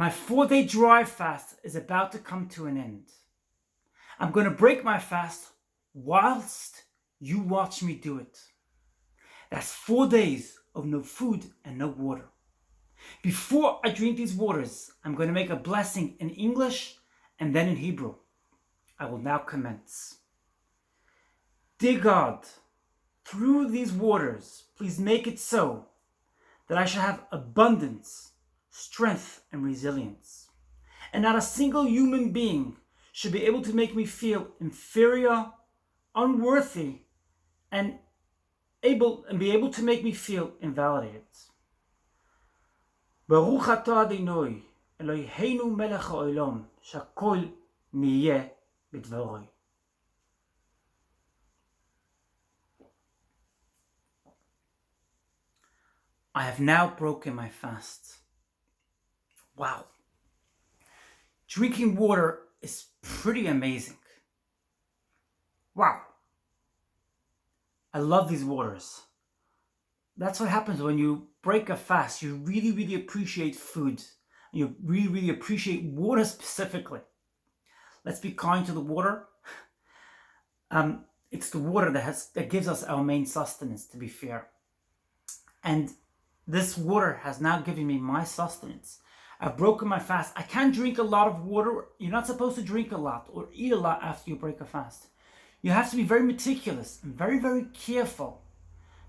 My 4-day dry fast is about to come to an end. I'm going to break my fast whilst you watch me do it. That's 4 days of no food and no water. Before I drink these waters, I'm going to make a blessing in English and then in Hebrew. I will now commence. Dear God, through these waters, please make it so that I shall have abundance, strength, and resilience. And not a single human being should be able to make me feel inferior, unworthy, and be able to make me feel invalidated. Baruch atah Adonai, Eloheinu melech haolam, shakol niyeh b'dvoroi. I have now broken my fast. Wow. Drinking water is pretty amazing. Wow. I love these waters. That's what happens when you break a fast. You really, really appreciate food. You really, really appreciate water specifically. Let's be kind to the water. It's the water that gives us our main sustenance, to be fair. And this water has now given me my sustenance. I've broken my fast. I can't drink a lot of water. You're not supposed to drink a lot or eat a lot after you break a fast. You have to be very meticulous and very, very careful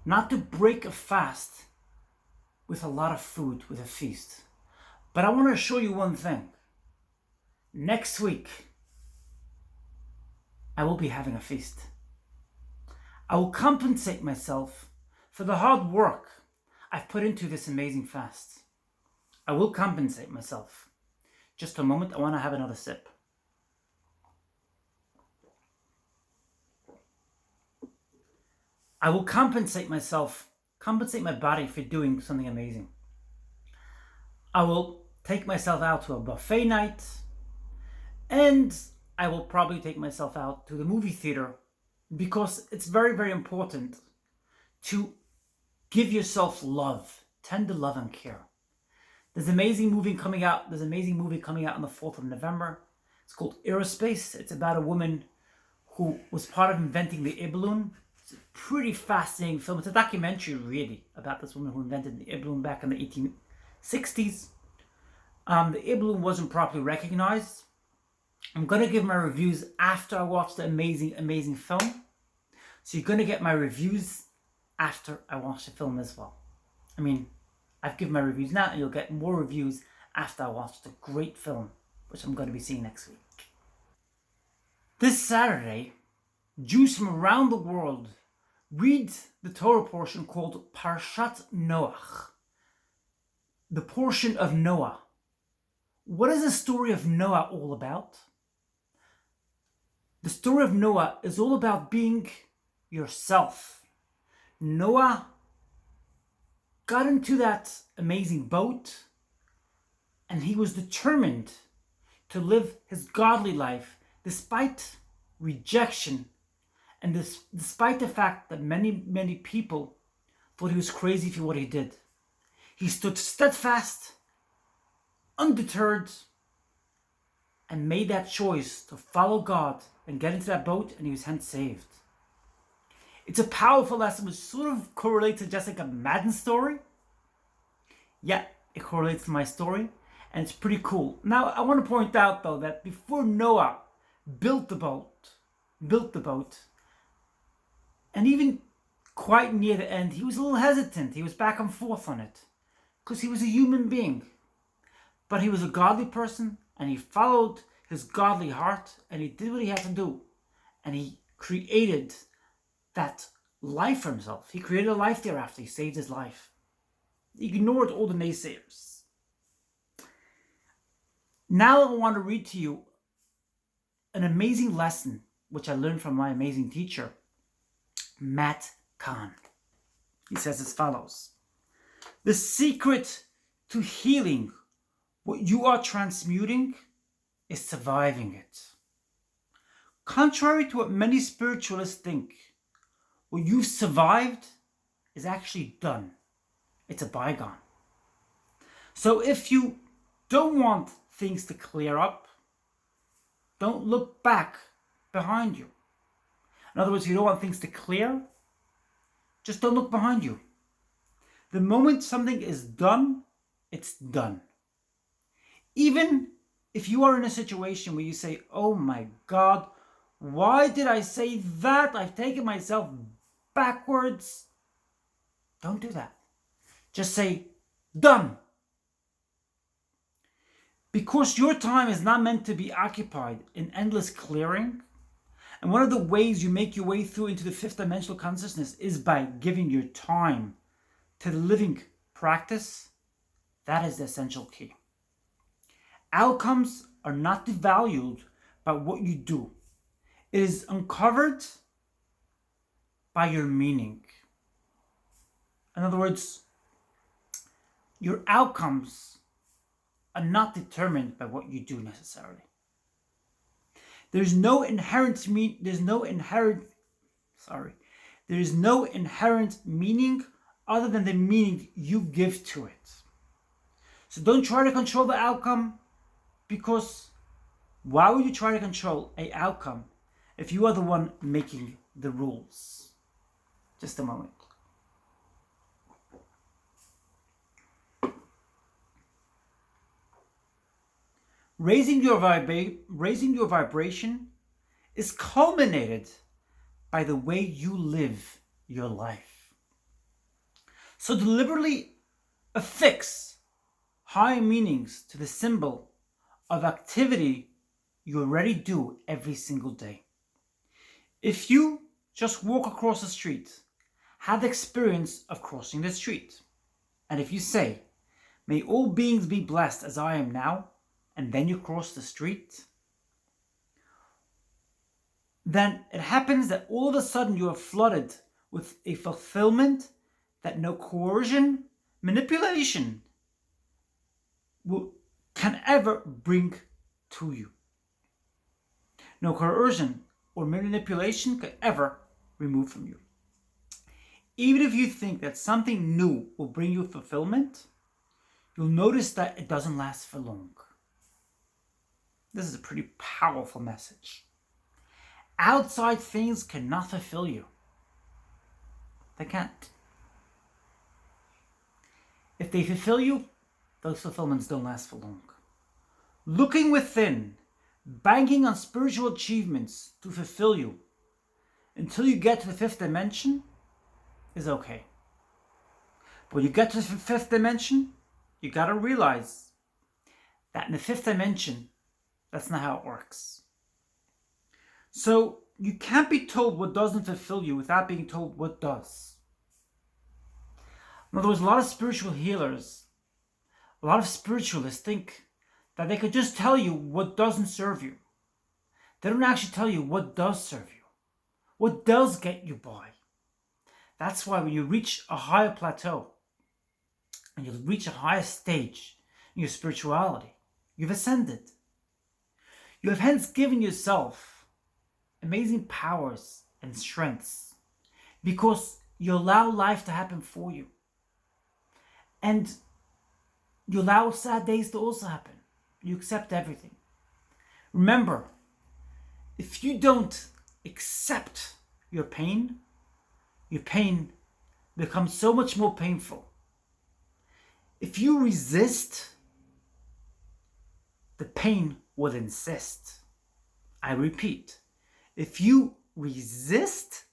not to break a fast with a lot of food, with a feast. But I want to show you one thing. Next week, I will be having a feast. I will compensate myself for the hard work I've put into this amazing fast. I will compensate myself. Just a moment, I want to have another sip. I will compensate myself, compensate my body for doing something amazing. I will take myself out to a buffet night, and I will probably take myself out to the movie theater, because it's very, very important to give yourself love, tender love and care. There's an amazing movie coming out. on the 4th of November. It's called Aerospace. It's about a woman who was part of inventing the air balloon. It's a pretty fascinating film. It's a documentary, really, about this woman who invented the air balloon back in the 1860s. The air balloon wasn't properly recognized. I'm going to give my reviews after I watch the amazing, amazing film. So you're going to get my reviews after I watch the film as well. I mean, I've given my reviews now, and you'll get more reviews after I watch the great film, which I'm going to be seeing next week. This Saturday, Jews from around the world read the Torah portion called Parshat Noach, the portion of Noah. What is the story of Noah all about? The story of Noah is all about being yourself. Noah got into that amazing boat, and he was determined to live his godly life despite rejection, and despite the fact that many, many people thought he was crazy for what he did. He stood steadfast, undeterred, and made that choice to follow God and get into that boat, and he was hence saved. It's a powerful lesson which sort of correlates to Jessica Madden's story. Yeah, it correlates to my story, and it's pretty cool. Now, I want to point out, though, that before Noah built the boat, and even quite near the end, he was a little hesitant. He was back and forth on it, because he was a human being. But he was a godly person, and he followed his godly heart, and he did what he had to do. And he created that life for himself. He created a life thereafter. He saved his life. He ignored all the naysayers. Now I want to read to you an amazing lesson which I learned from my amazing teacher, Mat Kahn. He says as follows: the secret to healing what you are transmuting is surviving it. Contrary to what many spiritualists think, what you've survived is actually done. It's a bygone. So if you don't want things to clear up, don't look back behind you. In other words, if you don't want things to clear, just don't look behind you. The moment something is done, it's done. Even if you are in a situation where you say, oh my God, why did I say that? I've taken myself backwards. Don't do that. Just say, done. Because your time is not meant to be occupied in endless clearing. And one of the ways you make your way through into the fifth dimensional consciousness is by giving your time to the living practice. That is the essential key. Outcomes are not devalued by what you do. It is uncovered by your meaning. In other words, your outcomes are not determined by what you do necessarily. There is no inherent meaning other than the meaning you give to it. So don't try to control the outcome, because why would you try to control an outcome if you are the one making the rules? Just a moment. Raising your vibration is culminated by the way you live your life. So deliberately affix high meanings to the symbol of activity you already do every single day. If you just walk across the street, have the experience of crossing the street. And if you say, may all beings be blessed as I am now, and then you cross the street, then it happens that all of a sudden you are flooded with a fulfillment that no coercion, manipulation can ever bring to you. No coercion or manipulation can ever remove from you. Even if you think that something new will bring you fulfillment, you'll notice that it doesn't last for long. This is a pretty powerful message. Outside things cannot fulfill you. They can't. If they fulfill you, those fulfillments don't last for long. Looking within, banking on spiritual achievements to fulfill you until you get to the fifth dimension is okay. But when you get to the fifth dimension, you got to realize that in the fifth dimension, that's not how it works. So you can't be told what doesn't fulfill you without being told what does. In other words, a lot of spiritual healers, a lot of spiritualists think that they could just tell you what doesn't serve you. They don't actually tell you what does serve you, what does get you by. That's why when you reach a higher plateau and you reach a higher stage in your spirituality, you've ascended. You have hence given yourself amazing powers and strengths because you allow life to happen for you. And you allow sad days to also happen. You accept everything. Remember, if you don't accept your pain becomes so much more painful. If you resist, the pain will insist. I repeat, if you resist,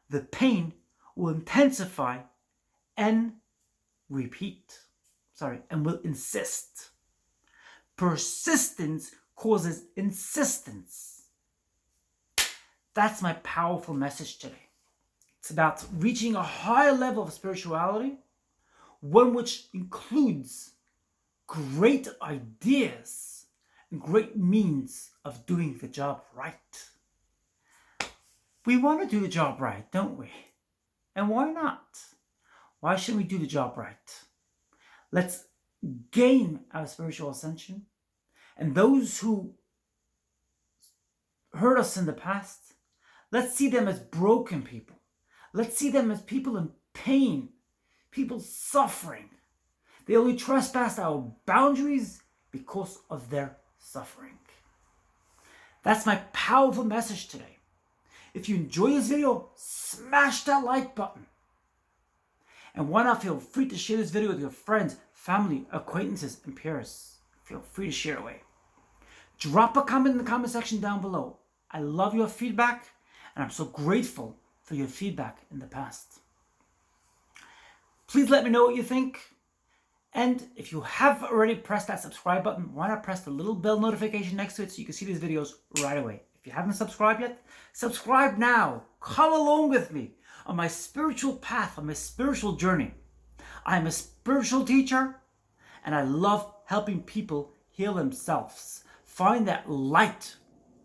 the pain will intensify and will insist. Persistence causes insistence. That's my powerful message today. It's about reaching a higher level of spirituality, one which includes great ideas and great means of doing the job right. We want to do the job right, don't we? And why not? Why shouldn't we do the job right? Let's gain our spiritual ascension. And those who hurt us in the past, let's see them as broken people. Let's see them as people in pain, people suffering. They only trespassed our boundaries because of their suffering. That's my powerful message today. If you enjoy this video, smash that like button. And why not feel free to share this video with your friends, family, acquaintances, and peers. Feel free to share away. Drop a comment in the comment section down below. I love your feedback, and I'm so grateful for your feedback in the past. Please let me know what you think. And if you have already pressed that subscribe button, why not press the little bell notification next to it so you can see these videos right away. If you haven't subscribed yet, subscribe now. Come along with me on my spiritual path, on my spiritual journey. I'm a spiritual teacher, and I love helping people heal themselves, find that light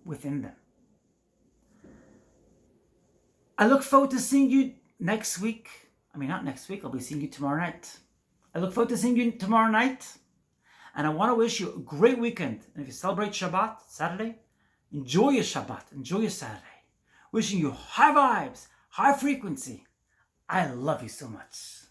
within them. I look forward to seeing you next week. Not next week, I'll be seeing you tomorrow night. I look forward to seeing you tomorrow night. And I want to wish you a great weekend. And if you celebrate Shabbat, Saturday, enjoy your Shabbat, enjoy your Saturday. Wishing you high vibes, high frequency. I love you so much.